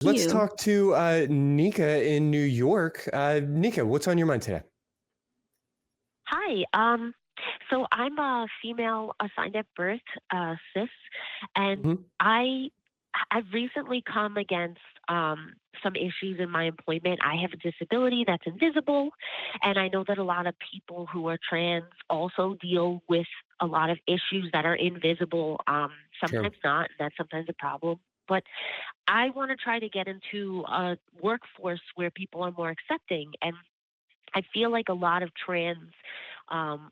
Let's You. talk to Nika in New York. Nika, what's on your mind today? Hi. So I'm a female assigned at birth, cis, and Mhm. I I've recently come against some issues in my employment. I have a disability that's invisible, and I know that a lot of people who are trans also deal with a lot of issues that are invisible. Sure. Sometimes not, and that's sometimes a problem. But I want to try to get into a workforce where people are more accepting, and I feel like a lot of trans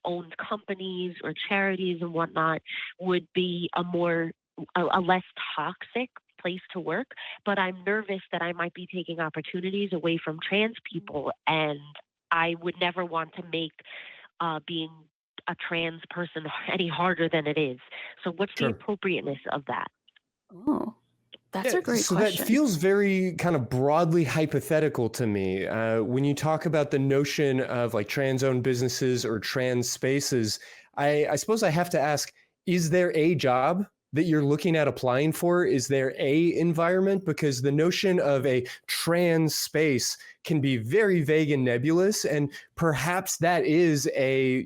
owned companies or charities and whatnot would be a less toxic place to work. But I'm nervous that I might be taking opportunities away from trans people, and I would never want to make being a trans person any harder than it is. So, what's the Sure. appropriateness of that? Oh, that's Yeah, a great so that question. feels very kind of broadly hypothetical to me. When you talk about the notion of like trans-owned businesses or trans spaces, I suppose I have to ask, is there a job that you're looking at applying for? Is there a environment? Because the notion of a trans space can be very vague and nebulous, and perhaps that is a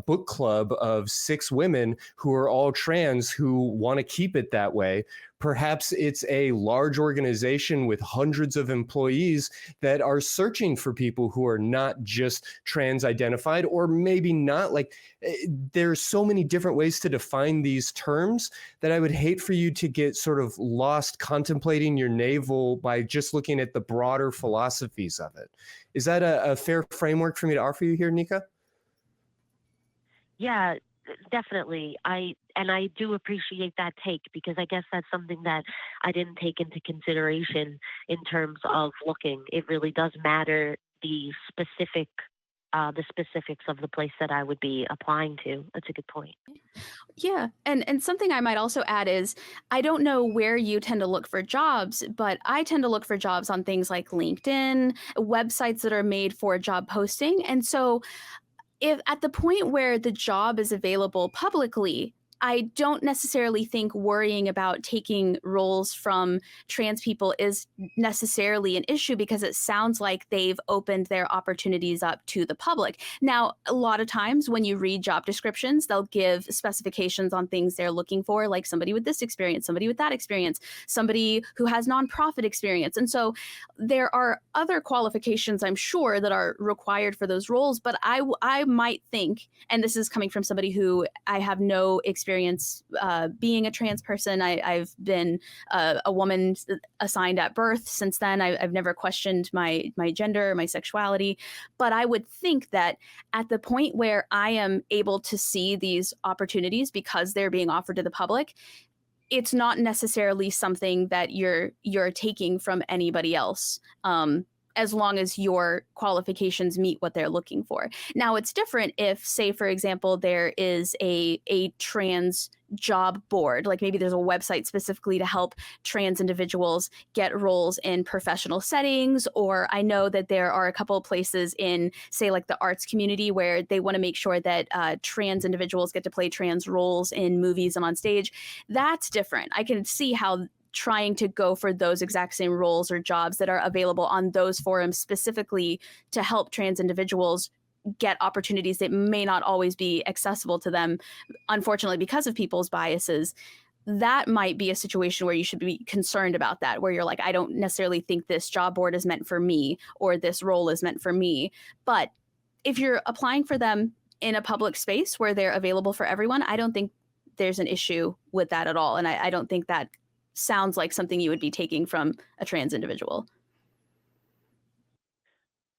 book club of 6 women who are all trans who want to keep it that way. Perhaps it's a large organization with hundreds of employees that are searching for people who are not just trans identified, or maybe not. Like, there's so many different ways to define these terms that I would hate for you to get sort of lost contemplating your navel by just looking at the broader philosophies of it. Is that a fair framework for me to offer you here, Nika? Yeah, definitely. I do appreciate that take because I guess that's something that I didn't take into consideration in terms of looking. It really does matter the specifics of the place that I would be applying to. That's a good point. Yeah, and something I might also add is I don't know where you tend to look for jobs, but I tend to look for jobs on things like LinkedIn, websites that are made for job posting. And so if at the point where the job is available publicly, I don't necessarily think worrying about taking roles from trans people is necessarily an issue because it sounds like they've opened their opportunities up to the public. Now, a lot of times when you read job descriptions, they'll give specifications on things they're looking for, like somebody with this experience, somebody with that experience, somebody who has nonprofit experience. And so there are other qualifications, I'm sure, that are required for those roles, but I might think, and this is coming from somebody who I have no experience being a trans person. I've been a woman assigned at birth since then. I've never questioned my gender, my sexuality, but I would think that at the point where I am able to see these opportunities because they're being offered to the public, it's not necessarily something that you're taking from anybody else. As long as your qualifications meet what they're looking for. Now, it's different if, say, for example, there is a trans job board, like maybe there's a website specifically to help trans individuals get roles in professional settings, or I know that there are a couple of places in, say, like the arts community where they want to make sure that trans individuals get to play trans roles in movies and on stage. That's different. I can see how trying to go for those exact same roles or jobs that are available on those forums specifically to help trans individuals get opportunities that may not always be accessible to them, unfortunately, because of people's biases. That might be a situation where you should be concerned about that, where you're like, I don't necessarily think this job board is meant for me or this role is meant for me. But if you're applying for them in a public space where they're available for everyone, I don't think there's an issue with that at all. And I don't think that sounds like something you would be taking from a trans individual.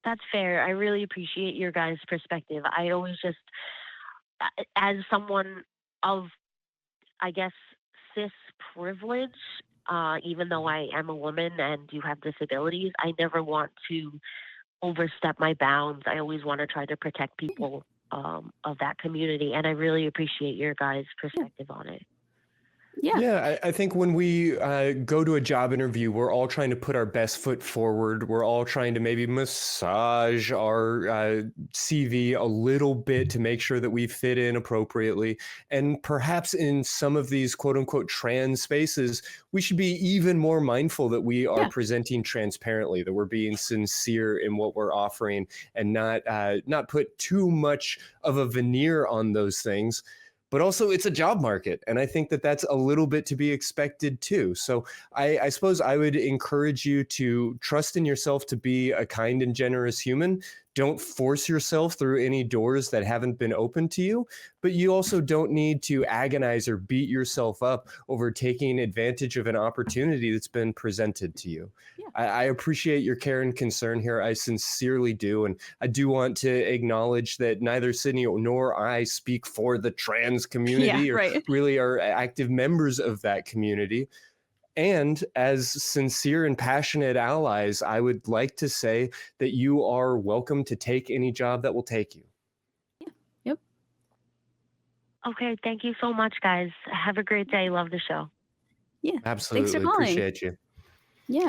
That's fair. I really appreciate your guys' perspective. I always just, as someone of, I guess, cis privilege, even though I am a woman and do have disabilities, I never want to overstep my bounds. I always want to try to protect people of that community. And I really appreciate your guys' perspective on it. Yeah. Yeah, I think when we go to a job interview, we're all trying to put our best foot forward. We're all trying to maybe massage our CV a little bit to make sure that we fit in appropriately. And perhaps in some of these quote unquote trans spaces, we should be even more mindful that we are Yeah. presenting transparently, that we're being sincere in what we're offering, and not put too much of a veneer on those things. But also, it's a job market, and I think that that's a little bit to be expected too. So I suppose I would encourage you to trust in yourself to be a kind and generous human. Don't force yourself through any doors that haven't been opened to you, but you also don't need to agonize or beat yourself up over taking advantage of an opportunity that's been presented to you. Yeah. I appreciate your care and concern here. I sincerely do. And I do want to acknowledge that neither Sydney nor I speak for the trans community Yeah, or right. really are active members of that community. And as sincere and passionate allies, I would like to say that you are welcome to take any job that will take you. Yep. Okay, thank you so much, guys. Have a great day. Love the show. Yeah. Thanks for Absolutely calling. appreciate you. Yeah.